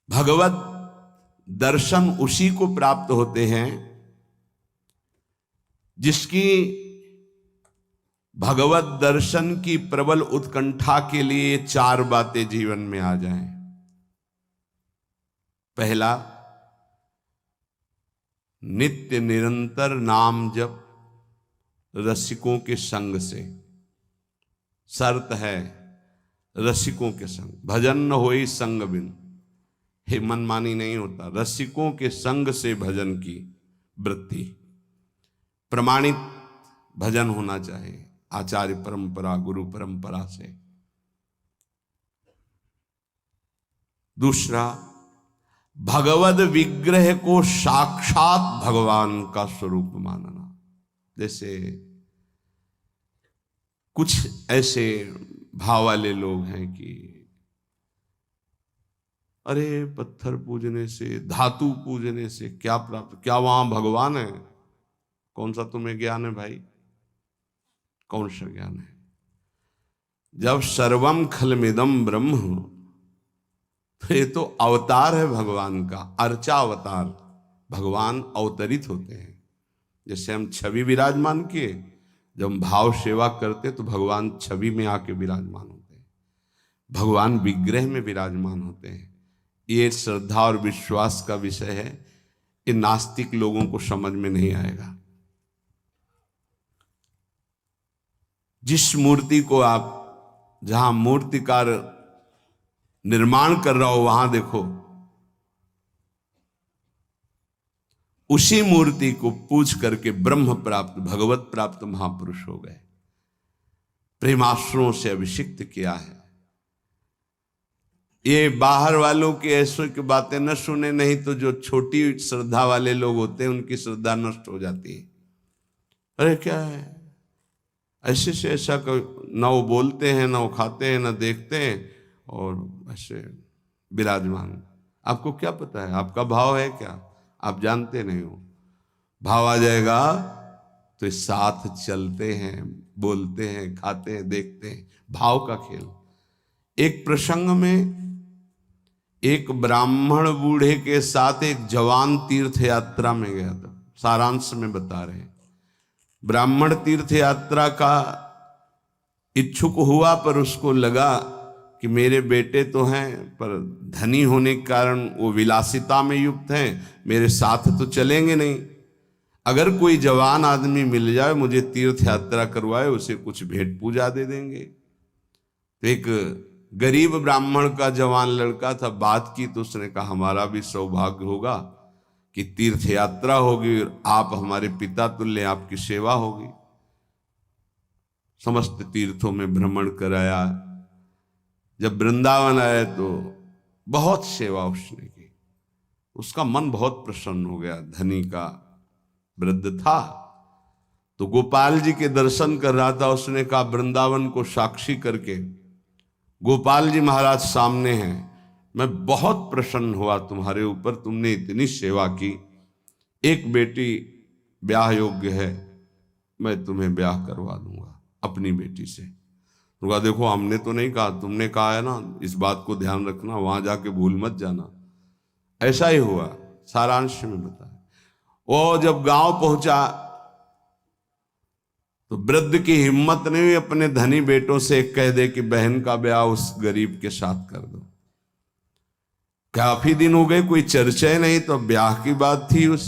भगवत दर्शन उसी को प्राप्त होते हैं जिसकी भगवत दर्शन की प्रबल उत्कंठा के लिए चार बातें जीवन में आ जाएं। पहला, नित्य निरंतर नाम जप रसिकों के संग से। शर्त है रसिकों के संग, भजन न होई संग बिन। हे मनमानी नहीं होता, रसिकों के संग से भजन की वृत्ति। प्रमाणित भजन होना चाहिए, आचार्य परंपरा, गुरु परंपरा से। दूसरा, भगवद विग्रह को साक्षात भगवान का स्वरूप मानना। जैसे कुछ ऐसे भाव वाले लोग हैं कि अरे पत्थर पूजने से, धातु पूजने से क्या प्राप्त, क्या वहां भगवान है? कौन सा तुम्हें ज्ञान है भाई? कौन सा ज्ञान है? जब सर्वम खलमिदम ब्रह्म, तो ये तो अवतार है भगवान का, अर्चा अवतार। भगवान अवतरित होते हैं। जैसे हम छवि विराजमान किए, जब हम भाव सेवा करते तो भगवान छवि में आके विराजमान होते हैं, भगवान विग्रह में विराजमान होते हैं। ये श्रद्धा और विश्वास का विषय है, ये नास्तिक लोगों को समझ में नहीं आएगा। जिस मूर्ति को आप, जहां मूर्तिकार निर्माण कर रहा हो वहां देखो, उसी मूर्ति को पूज करके ब्रह्म प्राप्त, भगवत प्राप्त महापुरुष हो गए। प्रेमाश्रुओं से अभिषिक्त किया है। ये बाहर वालों की ऐसों की बातें न सुने, नहीं तो जो छोटी श्रद्धा वाले लोग होते हैं उनकी श्रद्धा नष्ट हो जाती है। अरे क्या है, ऐसे से ऐसा, न वो बोलते हैं, न वो खाते हैं, न देखते हैं, और ऐसे विराजमान। आपको क्या पता है? आपका भाव है क्या? आप जानते नहीं हो। भाव आ जाएगा तो साथ चलते हैं, बोलते हैं, खाते हैं, देखते हैं। भाव का खेल। एक प्रसंग में एक ब्राह्मण बूढ़े के साथ एक जवान तीर्थ यात्रा में गया था। सारांश में बता रहे हैं। ब्राह्मण तीर्थ यात्रा का इच्छुक हुआ, पर उसको लगा कि मेरे बेटे तो हैं, पर धनी होने के कारण वो विलासिता में युक्त हैं, मेरे साथ तो चलेंगे नहीं। अगर कोई जवान आदमी मिल जाए, मुझे तीर्थ यात्रा करवाए, उसे कुछ भेंट पूजा दे देंगे। तो एक गरीब ब्राह्मण का जवान लड़का था, बात की तो उसने कहा हमारा भी सौभाग्य होगा कि तीर्थ यात्रा होगी और आप हमारे पिता तुल्य, आपकी सेवा होगी। समस्त तीर्थों में भ्रमण कराया। जब वृंदावन आए तो बहुत सेवा उसने की। उसका मन बहुत प्रसन्न हो गया। धनी का वृद्ध था तो गोपाल जी के दर्शन कर रहा था। उसने कहा वृंदावन को साक्षी करके, गोपाल जी महाराज सामने हैं, मैं बहुत प्रसन्न हुआ तुम्हारे ऊपर, तुमने इतनी सेवा की। एक बेटी ब्याह योग्य है, मैं तुम्हें ब्याह करवा दूंगा अपनी बेटी से। तो कहा देखो हमने तो नहीं कहा, तुमने कहा है ना, इस बात को ध्यान रखना, वहां जाके भूल मत जाना। ऐसा ही हुआ। सारांश में बताया। वो जब गांव पहुंचा तो वृद्ध की हिम्मत नहीं हुई अपने धनी बेटों से कह दे कि बहन का ब्याह उस गरीब के साथ कर दो। काफी दिन हो गए, कोई चर्चा नहीं, तो ब्याह की बात थी। उस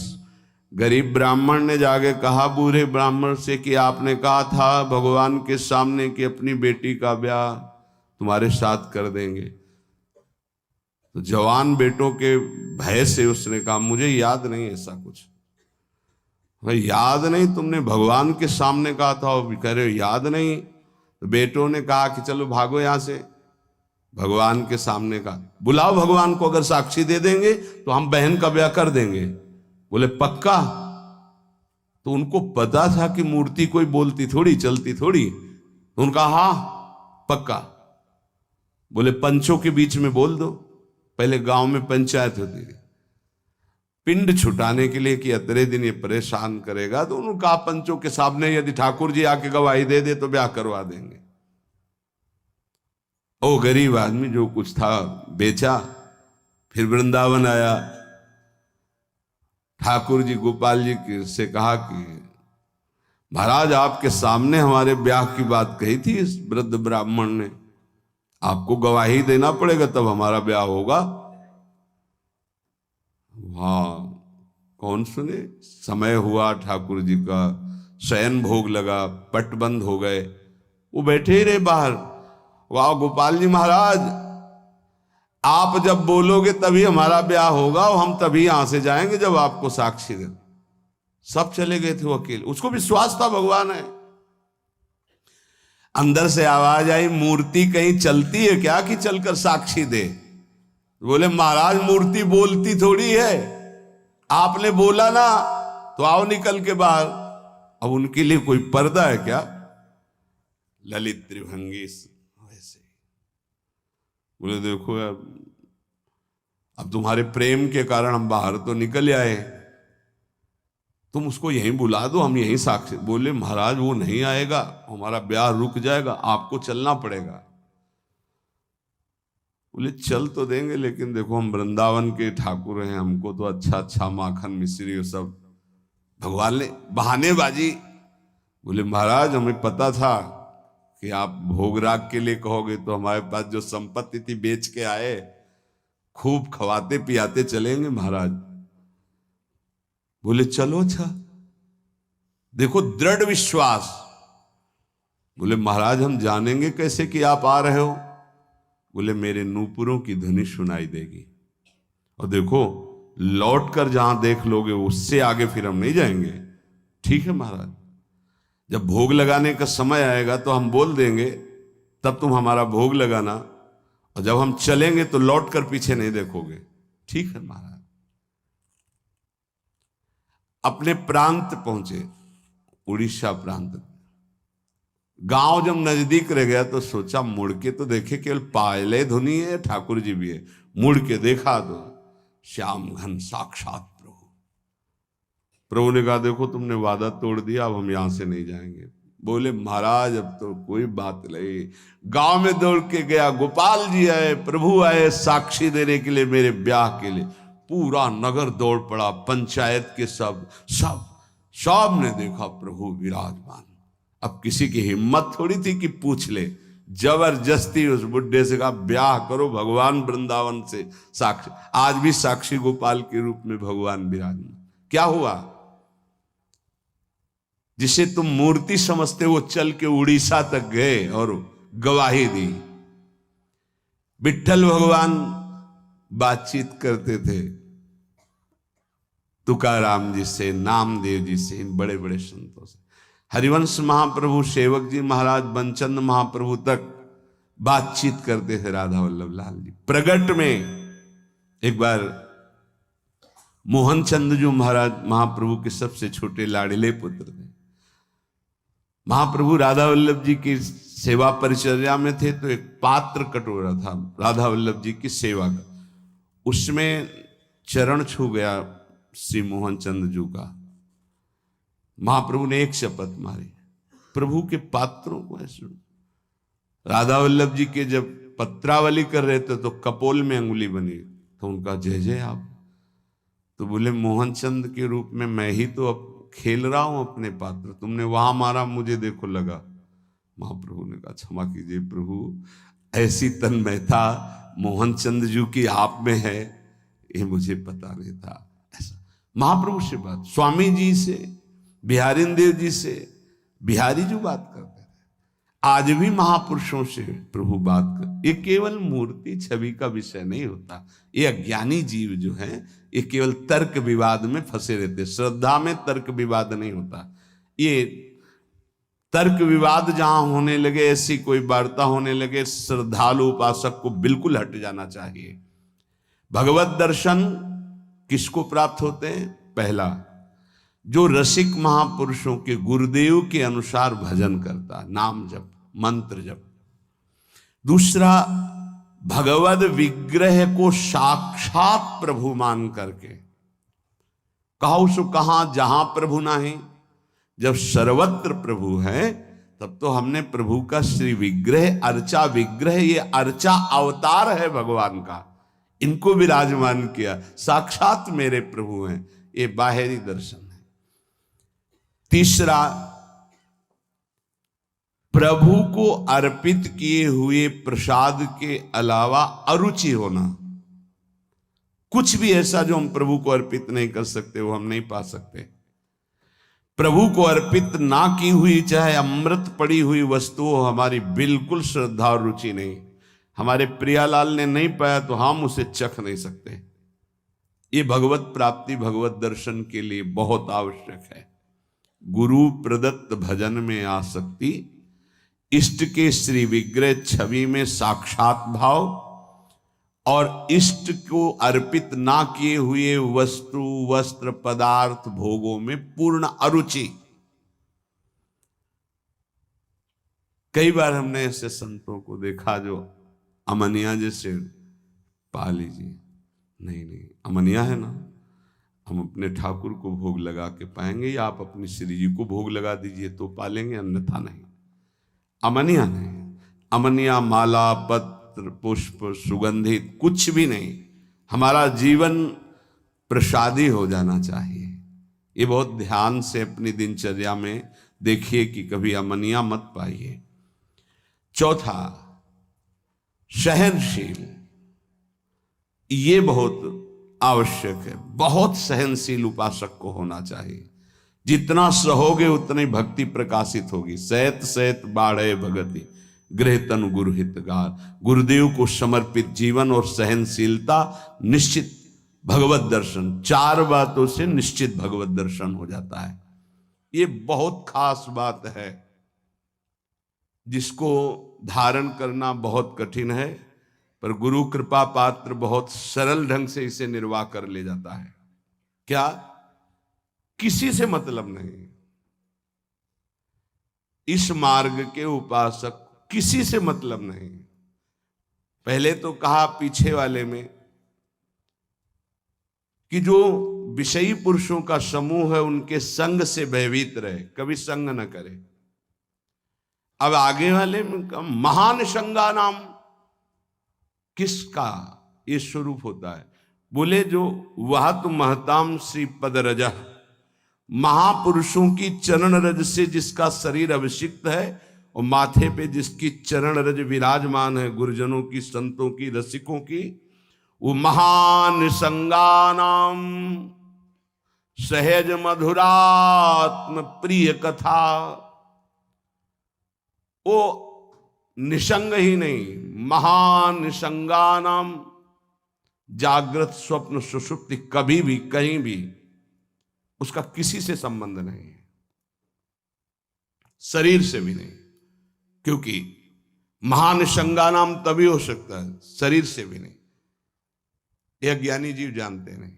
गरीब ब्राह्मण ने जाके कहा बूढ़े ब्राह्मण से कि आपने कहा था भगवान के सामने कि अपनी बेटी का ब्याह तुम्हारे साथ कर देंगे। तो जवान बेटों के भय से उसने कहा मुझे याद नहीं ऐसा कुछ। भाई याद नहीं? तुमने भगवान के सामने कहा था। और कह रहे हो याद नहीं? तो बेटों ने कहा कि चलो भागो यहां से। भगवान के सामने का बुलाओ, भगवान को अगर साक्षी दे देंगे तो हम बहन का ब्याह कर देंगे। बोले पक्का? तो उनको पता था कि मूर्ति कोई बोलती थोड़ी, चलती थोड़ी। तो उनका हाँ पक्का। बोले पंचों के बीच में बोल दो। पहले गांव में पंचायत होती थी पिंड छुटाने के लिए कि अतरे दिन ये परेशान करेगा। तो उन्होंने कहा पंचों के सामने यदि ठाकुर जी आके गवाही दे दे तो ब्याह करवा देंगे। ओ गरीब आदमी जो कुछ था बेचा फिर वृंदावन आया, ठाकुर जी गोपाल जी से कहा कि महाराज आपके सामने हमारे ब्याह की बात कही थी इस वृद्ध ब्राह्मण ने, आपको गवाही देना पड़ेगा तब हमारा ब्याह होगा। हाँ, कौन सुने। समय हुआ, ठाकुर जी का शयन भोग लगा, पट बंद हो गए, वो बैठे ही रहे बाहर। वाह गोपाल जी महाराज, आप जब बोलोगे तभी हमारा ब्याह होगा और हम तभी यहां से जाएंगे जब आपको साक्षी दे। सब चले गए थे वो अकेले, उसको विश्वास था भगवान है। अंदर से आवाज आई, मूर्ति कहीं चलती है क्या कि चलकर साक्षी दे। बोले महाराज मूर्ति बोलती थोड़ी है, आपने बोला ना तो आओ निकल के बाहर। अब उनके लिए कोई पर्दा है क्या? ललित त्रिभंगी वैसे। बोले देखो यार, अब तुम्हारे प्रेम के कारण हम बाहर तो निकल आए, तुम उसको यहीं बुला दो, हम यहीं साक्षी। बोले महाराज वो नहीं आएगा, हमारा ब्याह रुक जाएगा, आपको चलना पड़ेगा। बोले चल तो देंगे, लेकिन देखो हम वृंदावन के ठाकुर हैं, हमको तो अच्छा अच्छा माखन मिश्री और सब भगवान ने बहानेबाजी। बोले महाराज हमें पता था कि आप भोगराग के लिए कहोगे, तो हमारे पास जो संपत्ति थी बेच के आए, खूब खवाते पियाते चलेंगे महाराज। बोले चलो अच्छा, देखो दृढ़ विश्वास। बोले महाराज हम जानेंगे कैसे कि आप आ रहे हो? बोले मेरे नूपुरों की ध्वनि सुनाई देगी, और देखो लौट कर जहां देख लोगे उससे आगे फिर हम नहीं जाएंगे। ठीक है महाराज, जब भोग लगाने का समय आएगा तो हम बोल देंगे, तब तुम हमारा भोग लगाना, और जब हम चलेंगे तो लौट कर पीछे नहीं देखोगे। ठीक है महाराज। अपने प्रांत पहुंचे, उड़ीसा प्रांत। गांव जब नजदीक रह गया तो सोचा मुड़ के तो देखे, केवल पायले धुनी है, ठाकुर जी भी है। मुड़ के देखा तो श्याम घन साक्षात प्रभु। प्रभु ने कहा देखो तुमने वादा तोड़ दिया, अब हम यहां से नहीं जाएंगे। बोले महाराज अब तो कोई बात नहीं। गांव में दौड़ के गया, गोपाल जी आए, प्रभु आए साक्षी देने के लिए मेरे ब्याह के लिए। पूरा नगर दौड़ पड़ा, पंचायत के सब ने देखा प्रभु विराजमान। अब किसी की हिम्मत थोड़ी थी कि पूछ ले, जबरदस्ती उस बुढ़े से कहा ब्याह करो भगवान वृंदावन से साक्षी। आज भी साक्षी गोपाल के रूप में भगवान विराजमान। क्या हुआ? जिसे तुम मूर्ति समझते वो चल के उड़ीसा तक गए और गवाही दी। विट्ठल भगवान बातचीत करते थे तुकाराम जी से, नामदेव जी से, इन बड़े बड़े संतों से। हरिवंश महाप्रभु, सेवक जी महाराज, बनचंद महाप्रभु तक बातचीत करते थे राधा वल्लभ लाल जी। प्रगट में एक बार मोहन चंद जो महाराज महाप्रभु के सबसे छोटे लाडले पुत्र थे, महाप्रभु राधा वल्लभ जी की सेवा परिचर्या में थे, तो एक पात्र कटोरा था राधा वल्लभ जी की सेवा का, उसमें चरण छू गया श्री मोहन चंद जू का। महाप्रभु ने एक शपथ मारी, प्रभु के पात्रों को ऐसे। राधा वल्लभ जी के जब पत्रावली कर रहे थे तो कपोल में अंगुली बनी, तो उनका जय जय आप। तो बोले मोहन चंद के रूप में मैं ही तो अब खेल रहा हूं अपने पात्र, तुमने वहां मारा मुझे देखो लगा। महाप्रभु ने कहा क्षमा कीजिए प्रभु, ऐसी तन्मयता मोहन चंद जू की आप में है ये मुझे पता नहीं था। ऐसा महाप्रभु से बात, स्वामी जी से, बिहारी देव जी से बिहारी जो बात करते थे, आज भी महापुरुषों से प्रभु बात कर। ये केवल मूर्ति छवि का विषय नहीं होता। ये अज्ञानी जीव जो हैं ये केवल तर्क विवाद में फंसे रहते। श्रद्धा में तर्क विवाद नहीं होता। ये तर्क विवाद जहां होने लगे, ऐसी कोई वार्ता होने लगे, श्रद्धालु उपासक को बिल्कुल हट जाना चाहिए। भगवत दर्शन किसको प्राप्त होते हैं? पहला, जो रसिक महापुरुषों के गुरुदेव के अनुसार भजन करता, नाम जप, मंत्र जप। दूसरा, भगवद विग्रह को साक्षात प्रभु मान करके। कहो सो कहां जहां प्रभु नहीं, जब सर्वत्र प्रभु है तब तो हमने प्रभु का श्री विग्रह, अर्चा विग्रह, ये अर्चा अवतार है भगवान का, इनको विराजमान किया, साक्षात मेरे प्रभु हैं। ये बाहरी दर्शन है। तीसरा, प्रभु को अर्पित किए हुए प्रसाद के अलावा अरुचि होना। कुछ भी ऐसा जो हम प्रभु को अर्पित नहीं कर सकते वो हम नहीं पा सकते। प्रभु को अर्पित ना की हुई चाहे अमृत पड़ी हुई वस्तु हो, हमारी बिल्कुल श्रद्धा और रुचि नहीं। हमारे प्रियालाल ने नहीं पाया तो हम उसे चख नहीं सकते। ये भगवत प्राप्ति, भगवत दर्शन के लिए बहुत आवश्यक है। गुरु प्रदत्त भजन में आसक्ति, इष्ट के श्री विग्रह छवि में साक्षात भाव, और इष्ट को अर्पित ना किए हुए वस्तु, वस्त्र, पदार्थ, भोगों में पूर्ण अरुचि। कई बार हमने ऐसे संतों को देखा जो अमनिया जैसे, पा लीजिए, नहीं अमनिया है ना, हम अपने ठाकुर को भोग लगा के पाएंगे, या आप अपनी श्री जी को भोग लगा दीजिए तो पालेंगे, अन्यथा नहीं। अमनिया नहीं, अमनिया माला, पत्र, पुष्प, सुगंधित कुछ भी नहीं। हमारा जीवन प्रसादी हो जाना चाहिए। ये बहुत ध्यान से अपनी दिनचर्या में देखिए कि कभी अमनिया मत पाइए। चौथा, सहनशील। ये बहुत आवश्यक है। बहुत सहनशील उपासक को होना चाहिए। जितना सहोगे उतनी भक्ति प्रकाशित होगी। सहत सहत बाढ़े भगति, गृह तनु गुरु हितगार। गुरुदेव को समर्पित जीवन और सहनशीलता, निश्चित भगवत दर्शन। 4 बातों से निश्चित भगवत दर्शन हो जाता है। ये बहुत खास बात है जिसको धारण करना बहुत कठिन है, पर गुरु कृपा पात्र बहुत सरल ढंग से इसे निर्वाह कर ले जाता है। क्या? किसी से मतलब नहीं। इस मार्ग के उपासक किसी से मतलब नहीं। पहले तो कहा पीछे वाले में कि जो विषयी पुरुषों का समूह है उनके संग से भयभीत रहे, कभी संग न करे। अब आगे वाले में महान संगा नाम किसका ये स्वरूप होता है? बोले जो वह तो महताम श्री पद रज, महापुरुषों की चरण रज से जिसका शरीर अभिषिक्त है और माथे पे जिसकी चरण रज विराजमान है, गुरुजनों की, संतों की, रसिकों की, वो महान संगानाम सहज मधुरात्म प्रिय कथा। वो निसंग ही नहीं, महान निसंगानाम, जागृत स्वप्न सुषुप्ति, कभी भी कहीं भी उसका किसी से संबंध नहीं है, शरीर से भी नहीं। क्योंकि महान संगानाम तभी हो सकता है, शरीर से भी नहीं। यह ज्ञानी जीव जानते नहीं।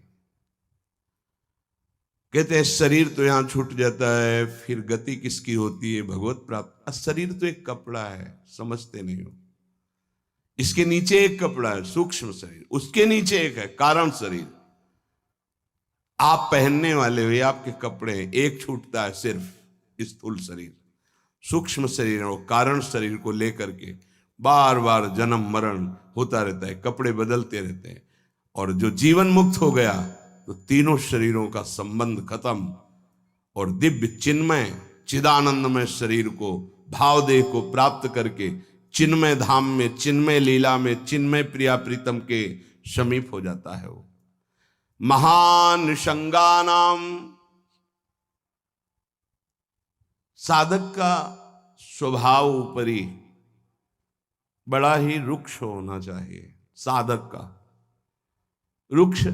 कहते हैं शरीर तो यहां छूट जाता है, फिर गति किसकी होती है? भगवत प्राप्त। शरीर तो एक कपड़ा है, समझते नहीं हो। इसके नीचे एक कपड़ा है, सूक्ष्म शरीर, उसके नीचे एक है कारण शरीर। आप पहनने वाले हो, ये आपके कपड़े हैं। एक छूटता है सिर्फ स्थूल शरीर, सूक्ष्म शरीर और कारण शरीर को लेकर के बार बार जन्म मरण होता रहता है, कपड़े बदलते रहते हैं। और जो जीवन मुक्त हो गया तो तीनों शरीरों का संबंध खत्म, और दिव्य चिन्मय चिदानंदमय शरीर को, भाव देह को प्राप्त करके चिन्मय धाम में, चिन्मय लीला में, चिन्मय प्रिया प्रीतम के समीप हो जाता है। वो महान संगानाम, साधक का स्वभाव ऊपरी बड़ा ही रुक्ष होना चाहिए। साधक का रुक्ष,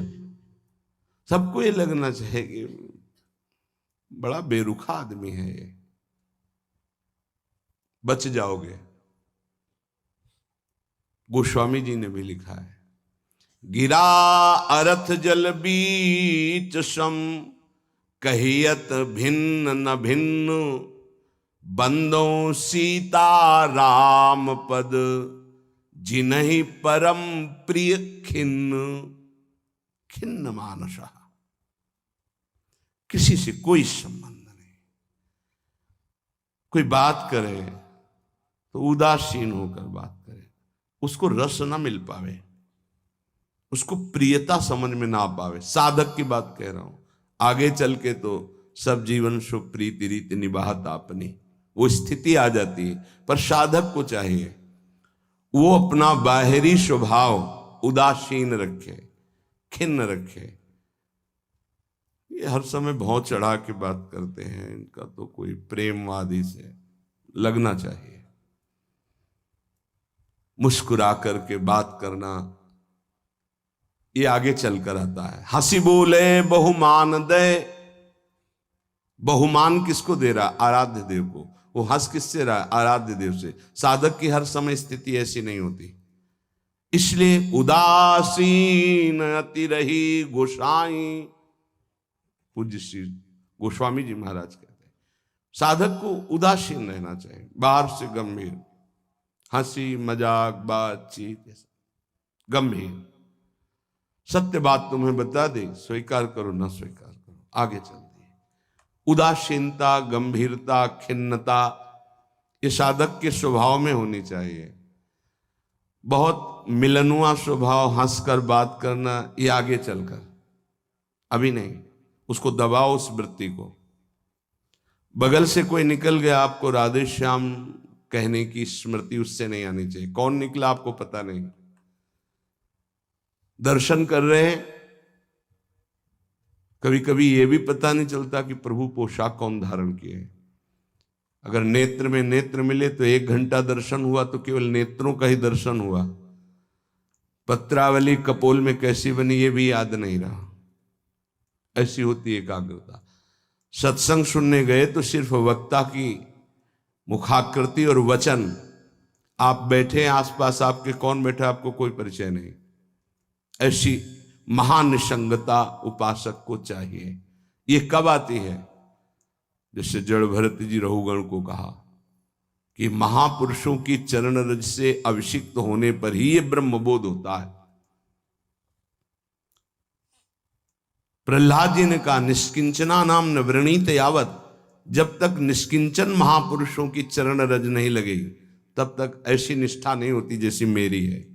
सबको ये लगना चाहिए कि बड़ा बेरुखा आदमी है ये, बच जाओगे। गोस्वामी जी ने भी लिखा है, गिरा अरथ जल बीच सम, कहियत भिन्न न भिन्न, बंदों सीता राम पद, जिन्हि परम प्रिय खिन्न। खिन्न मानसा, किसी से कोई संबंध नहीं। कोई बात करे तो उदासीन होकर बात करे, उसको रस ना मिल पावे। उसको प्रियता समझ में ना पावे। साधक की बात कह रहा हूं, आगे चल के तो सब जीवन शुभ प्रीति रीति निभात आपनी, वो स्थिति आ जाती है। पर साधक को चाहिए वो अपना बाहरी स्वभाव उदासीन रखे, खिन्न रखे। ये हर समय भौं चढ़ा के बात करते हैं, इनका तो कोई प्रेमवादी से लगना चाहिए। मुस्कुरा करके बात करना, ये आगे चलकर आता है। हंसी बोले बहुमान दे, बहुमान किसको दे रहा? आराध्य देव को। वो हंस किससे रहा? आराध्य देव से। साधक की हर समय स्थिति ऐसी नहीं होती, इसलिए उदासीन अति रही गोसाई। पूज्य श्री गोस्वामी जी महाराज कहते हैं साधक को उदासीन रहना चाहिए, बाहर से गंभीर, हंसी मजाक बातचीत गंभीर। सत्य बात तुम्हें बता दी, स्वीकार करो ना स्वीकार करो, आगे चलती है। उदासीनता, गंभीरता, खिन्नता ये साधक के स्वभाव में होनी चाहिए। बहुत मिलनुआ स्वभाव, हंसकर बात करना, ये आगे चलकर, अभी नहीं। उसको दबाओ उस वृत्ति को। बगल से कोई निकल गया, आपको राधे श्याम कहने की स्मृति उससे नहीं आनी चाहिए। कौन निकला आपको पता नहीं। दर्शन कर रहे हैं, कभी कभी यह भी पता नहीं चलता कि प्रभु पोशाक कौन धारण किए। अगर नेत्र में नेत्र मिले तो 1 घंटा दर्शन हुआ तो केवल नेत्रों का ही दर्शन हुआ। पत्रावली कपोल में कैसी बनी ये भी याद नहीं रहा। ऐसी होती एकाग्रता। सत्संग सुनने गए तो सिर्फ वक्ता की मुखाकृति और वचन, आप बैठे आसपास आपके कौन बैठा आपको कोई परिचय नहीं। ऐसी महानिसंगता उपासक को चाहिए। ये कब आती है? जैसे जड़ भरत जी रहुगण को कहा कि महापुरुषों की चरण रज से अभिषिक्त होने पर ही ये ब्रह्मबोध होता है। प्रहलाद जी ने कहा निष्किंचना नाम न वृणीत यावत, जब तक निष्किंचन महापुरुषों की चरण रज नहीं लगेगी तब तक ऐसी निष्ठा नहीं होती जैसी मेरी है।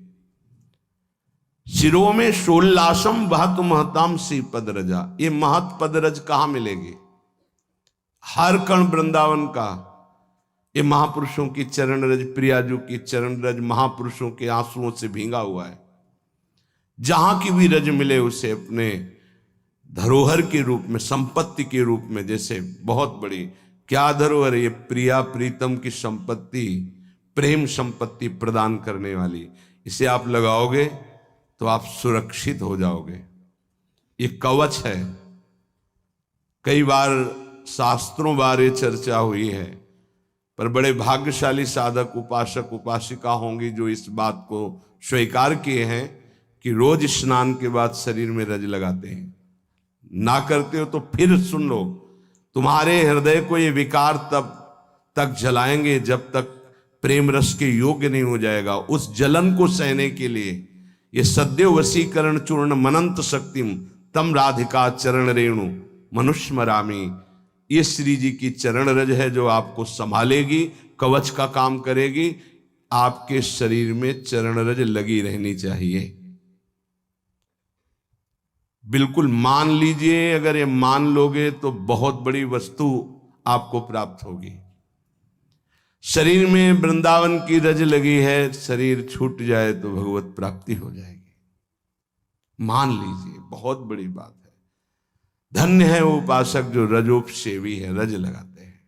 शिरो में शोल्लासम वहत महताम सी पद रजा, ये महत पद रज कहां मिलेगी? हर कण वृंदावन का ये महापुरुषों की चरण रज, प्रियाजू की चरण रज महापुरुषों के आंसुओं से भींगा हुआ है। जहां की भी रज मिले उसे अपने धरोहर के रूप में, संपत्ति के रूप में, जैसे बहुत बड़ी क्या धरोहर है ये, प्रिया प्रीतम की संपत्ति, प्रेम संपत्ति प्रदान करने वाली। इसे आप लगाओगे तो आप सुरक्षित हो जाओगे। ये कवच है। कई बार शास्त्रों बारे चर्चा हुई है, पर बड़े भाग्यशाली साधक उपासक उपासिका होंगी जो इस बात को स्वीकार किए हैं कि रोज स्नान के बाद शरीर में रज लगाते हैं। ना करते हो तो फिर सुन लो, तुम्हारे हृदय को ये विकार तब तक जलाएंगे जब तक प्रेम रस के योग्य नहीं हो जाएगा। उस जलन को सहने के लिए ये सद्यो वशीकरण चूर्ण मनंत शक्तिम तम राधिका चरण रेणु मनुष्मरामी, ये श्री जी की चरण रज है जो आपको संभालेगी, कवच का काम करेगी। आपके शरीर में चरण रज लगी रहनी चाहिए। बिल्कुल मान लीजिए, अगर ये मान लोगे तो बहुत बड़ी वस्तु आपको प्राप्त होगी। शरीर में वृंदावन की रज लगी है, शरीर छूट जाए तो भगवत प्राप्ति हो जाएगी। मान लीजिए, बहुत बड़ी बात है। धन्य है वो उपासक जो रजोपसेवी है, रज लगाते हैं।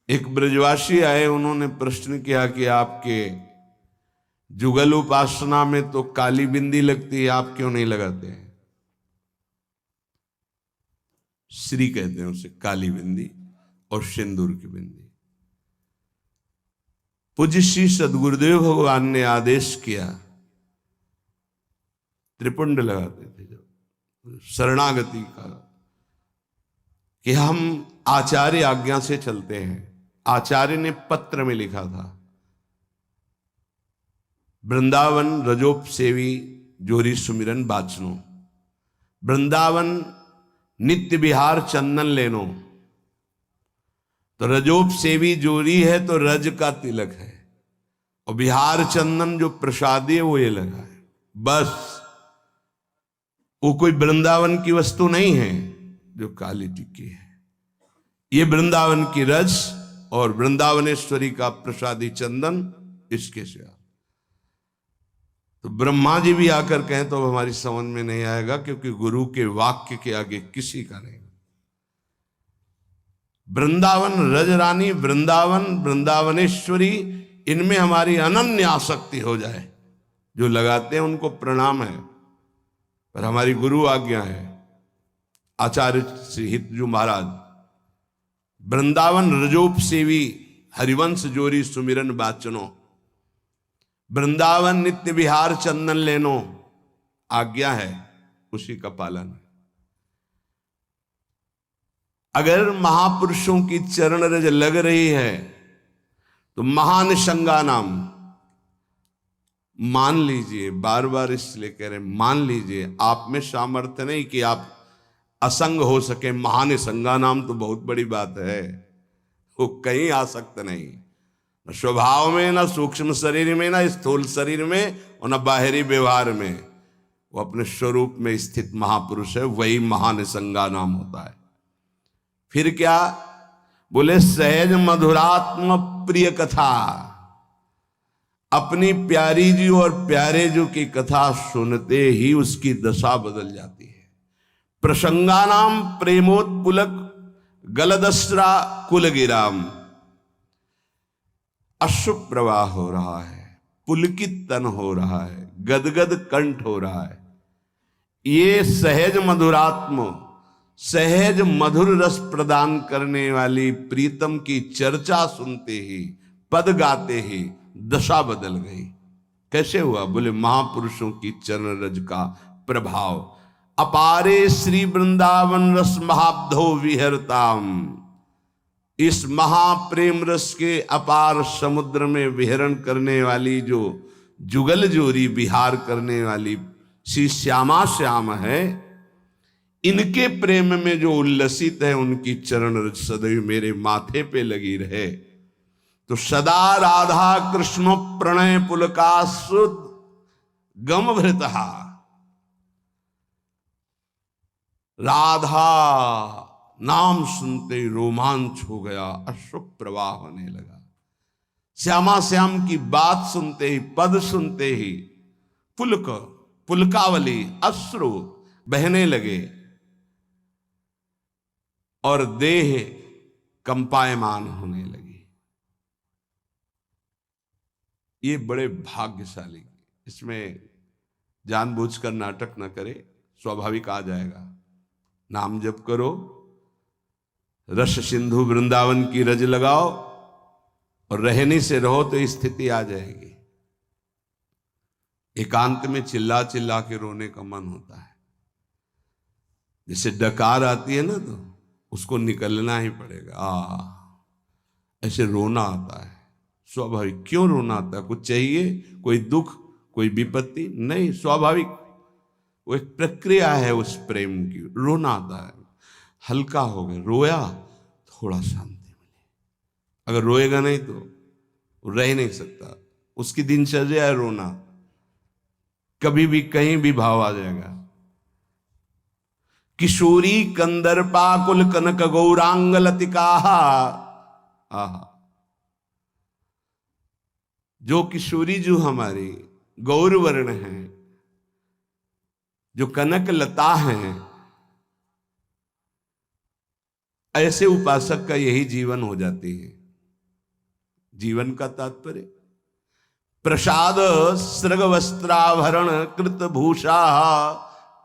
एक ब्रजवासी आए, उन्होंने प्रश्न किया कि आपके जुगल उपासना में तो काली बिंदी लगती है, आप क्यों नहीं लगाते हैं? श्री कहते हैं उसे, काली बिंदी और सिंदूर की बिंदी। पूज्य श्री सदगुरुदेव भगवान ने आदेश किया, त्रिपुंड लगाते थे जो शरणागति का, कि हम आचार्य आज्ञा से चलते हैं। आचार्य ने पत्र में लिखा था, वृंदावन रजोपसेवी जोरी सुमिरन बाचनो, वृंदावन नित्य विहार चंदन लेनो। तो रजोपसेवी जोरी है तो रज का तिलक है, और बिहार चंदन जो प्रसादी है वो ये लगा है। बस वो कोई वृंदावन की वस्तु नहीं है जो काली टिक्की है। ये वृंदावन की रज और वृंदावनेश्वरी का प्रसादी चंदन, इसके सिवा तो ब्रह्मा जी भी आकर कहें तो हमारी समझ में नहीं आएगा, क्योंकि गुरु के वाक्य के आगे किसी का नहीं। वृंदावन रजरानी, वृंदावन वृंदावनेश्वरी, इनमें हमारी अनन्य आसक्ति हो जाए। जो लगाते हैं उनको प्रणाम है, पर हमारी गुरु आज्ञा है। आचार्य श्री हितजू महाराज, वृंदावन रजोप सेवी हरिवंश जोरी सुमिरन बाचनो, वृंदावन नित्य विहार चंदन लेनो, आज्ञा है, उसी का पालन है। अगर महापुरुषों की चरण रज लग रही है तो महानिशंगा नाम मान लीजिए। बार बार इसलिए कह रहे मान लीजिए, आप में सामर्थ्य नहीं कि आप असंग हो सके। महानिशंगा नाम तो बहुत बड़ी बात है, वो कहीं आ सकता नहीं, न स्वभाव में, न सूक्ष्म शरीर में, न स्थूल शरीर में, और न बाहरी व्यवहार में। वो अपने स्वरूप में स्थित महापुरुष है, वही महानिशंगा नाम होता है। फिर क्या बोले? सहज मधुरात्म प्रिय कथा, अपनी प्यारी जी और प्यारे जी की कथा सुनते ही उसकी दशा बदल जाती है। प्रसंगानाम प्रेमोत्पुलक गलदस्रा कुलगिराम, अश्रु प्रवाह हो रहा है, पुलकित तन हो रहा है, गदगद कंठ हो रहा है। ये सहज मधुरात्म, सहज मधुर रस प्रदान करने वाली प्रीतम की चर्चा सुनते ही, पद गाते ही दशा बदल गई। कैसे हुआ? बोले महापुरुषों की चरण रज का प्रभाव। अपारे श्री वृंदावन रस महाब्धो विहरताम, इस महाप्रेम रस के अपार समुद्र में विहरण करने वाली, जो जुगल जोरी विहार करने वाली श्री श्यामा श्याम है, इनके प्रेम में जो उल्लसित है, उनकी चरण रज सदैव मेरे माथे पे लगी रहे। तो सदा राधा कृष्ण प्रणय पुलकासुद गम भृतहा, राधा नाम सुनते ही रोमांच हो गया, अश्रु प्रवाह होने लगा। श्यामा श्याम की बात सुनते ही, पद सुनते ही पुलक, पुलकावली, अश्रु बहने लगे और देह कंपायमान होने लगी। ये बड़े भाग्यशाली, इसमें जानबूझकर नाटक न करे, स्वाभाविक आ जाएगा। नाम जप करो, रस सिंधु वृंदावन की रज लगाओ और रहनी से रहो तो स्थिति आ जाएगी। एकांत में चिल्ला चिल्ला के रोने का मन होता है। जैसे डकार आती है ना, तो उसको निकलना ही पड़ेगा। ऐसे रोना आता है स्वाभाविक। क्यों रोना आता है? कुछ चाहिए, कोई दुख, कोई विपत्ति? नहीं, स्वाभाविक वो एक प्रक्रिया है उस प्रेम की। रोना आता है, हल्का हो गया, रोया, थोड़ा शांति मिली। अगर रोएगा नहीं तो रह नहीं सकता, उसकी दिनचर्या है रोना। कभी भी कहीं भी भाव आ जाएगा। किशोरी कंदर्पा कुल कनक गौरांग लतिका, आहा, जो किशोरी जो हमारी गौर वर्ण है, जो कनक लता है, ऐसे उपासक का यही जीवन हो जाती है। जीवन का तात्पर्य प्रसाद सृग वस्त्राभरण कृत भूषा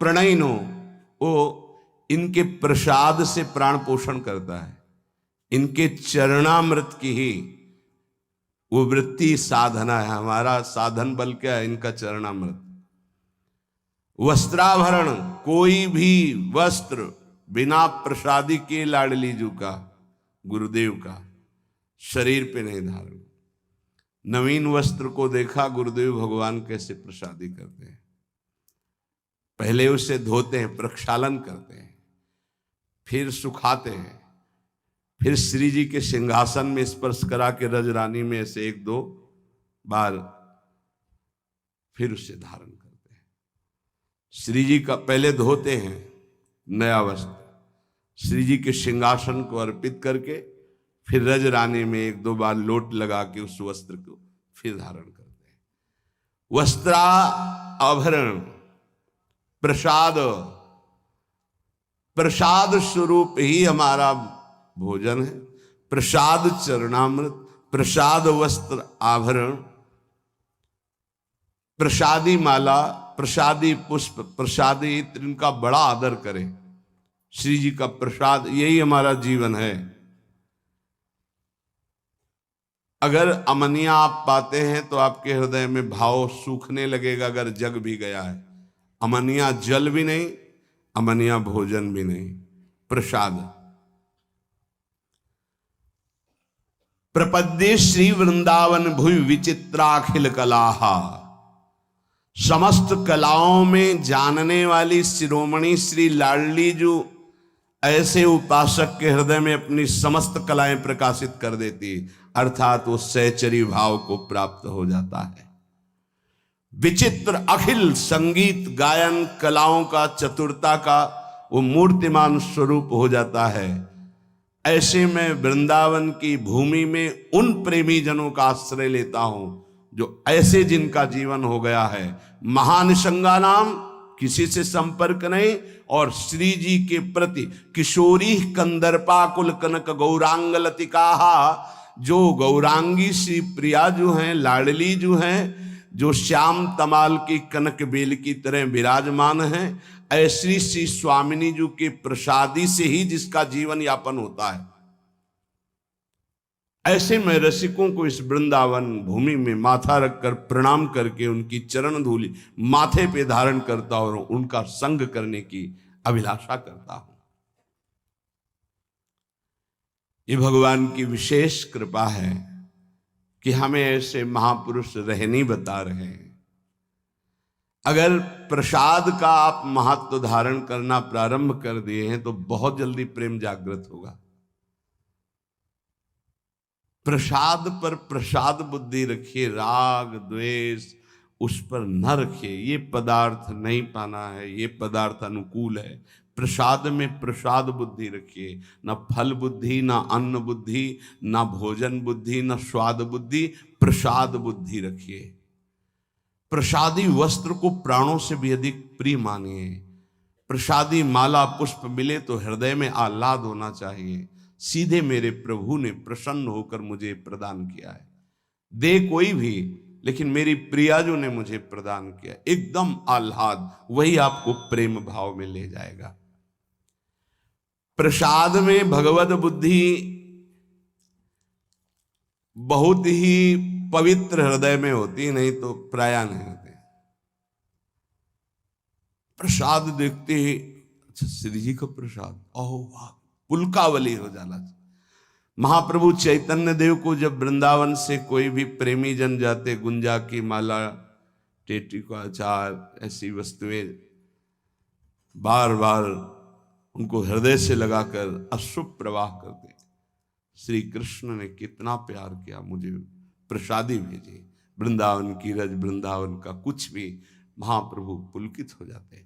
प्रणयनो, वो इनके प्रसाद से प्राण पोषण करता है। इनके चरणामृत की ही वो वृत्ति साधना है। हमारा साधन बल क्या है? इनका चरणामृत। वस्त्राभरण, कोई भी वस्त्र बिना प्रसादी के लाडली जू का, गुरुदेव का, शरीर पे नहीं धारण। नवीन वस्त्र को देखा गुरुदेव भगवान कैसे प्रसादी करते हैं। पहले उसे धोते हैं, प्रक्षालन करते हैं, फिर सुखाते हैं, फिर श्री जी के सिंहासन में स्पर्श करा के रजरानी में ऐसे 1-2 बार फिर उसे धारण करते हैं। श्री जी का पहले धोते हैं नया वस्त्र, श्री जी के सिंहासन को अर्पित करके फिर रज रानी में 1-2 बार लोट लगा के उस वस्त्र को फिर धारण करते हैं। वस्त्रा आभरण प्रसाद, प्रसाद स्वरूप ही हमारा भोजन है। प्रसाद चरणामृत, प्रसाद वस्त्र आभरण, प्रसादी माला, प्रसादी पुष्प, प्रसादी इत्र, इनका बड़ा आदर करें। श्री जी का प्रसाद यही हमारा जीवन है। अगर अमनिया आप पाते हैं तो आपके हृदय में भाव सूखने लगेगा, अगर जग भी गया है। अमनिया जल भी नहीं, अमनिया भोजन भी नहीं, प्रसाद। प्रपद्ये श्री वृंदावन भुवि विचित्राखिल कलाहा, समस्त कलाओं में जानने वाली शिरोमणि श्री लाडली जो ऐसे उपासक के हृदय में अपनी समस्त कलाएं प्रकाशित कर देती, अर्थात वो सहचरी भाव को प्राप्त हो जाता है। विचित्र अखिल संगीत गायन कलाओं का, चतुरता का वो मूर्तिमान स्वरूप हो जाता है। ऐसे में वृंदावन की भूमि में उन प्रेमी जनों का आश्रय लेता हूं जो ऐसे जिनका जीवन हो गया है महानिशंगा नाम, किसी से संपर्क नहीं, और श्री जी के प्रति किशोरी कंदर्पाकुल कनक गौरांग लतिका, जो गौरांगी श्री प्रिया जो हैं, लाडली जो हैं, जो श्याम तमाल की कनक बेल की तरह विराजमान हैं, ऐसी श्री स्वामिनी जी के प्रसादी से ही जिसका जीवन यापन होता है। ऐसे मैं रसिकों को इस वृंदावन भूमि में माथा रखकर प्रणाम करके उनकी चरण धूलि माथे पे धारण करता और उनका संग करने की अभिलाषा करता हूं। ये भगवान की विशेष कृपा है कि हमें ऐसे महापुरुष रहनी बता रहे हैं। अगर प्रसाद का आप महत्व धारण करना प्रारंभ कर दिए हैं तो बहुत जल्दी प्रेम जागृत होगा। प्रसाद पर प्रसाद बुद्धि रखिए, राग द्वेष उस पर न रखिए। ये पदार्थ नहीं पाना है, ये पदार्थ अनुकूल है। प्रसाद में प्रसाद बुद्धि रखिए, न फल बुद्धि, न अन्न बुद्धि, न भोजन बुद्धि, न स्वाद बुद्धि, प्रसाद बुद्धि रखिए। प्रसादी वस्त्र को प्राणों से भी अधिक प्रिय मानिए। प्रसादी माला पुष्प मिले तो हृदय में आह्लाद होना चाहिए। सीधे मेरे प्रभु ने प्रसन्न होकर मुझे प्रदान किया है, दे कोई भी, लेकिन मेरी प्रियाजू ने मुझे प्रदान किया, एकदम आह्लाद, वही आपको प्रेम भाव में ले जाएगा। प्रसाद में भगवत बुद्धि बहुत ही पवित्र हृदय में होती, नहीं तो प्राय नहीं होते। प्रसाद देखते ही अच्छा श्री जी का प्रसाद, ओह वाह, पुलकावली हो जाना। महाप्रभु चैतन्य देव को जब वृंदावन से कोई भी प्रेमी जन जाते, गुंजा की माला, टेटी का अचार, ऐसी वस्तुएं बार बार उनको हृदय से लगाकर अश्रु प्रवाह करते। श्री कृष्ण ने कितना प्यार किया, मुझे प्रसादी भेजी। वृंदावन की रज, वृंदावन का कुछ भी, महाप्रभु पुलकित हो जाते।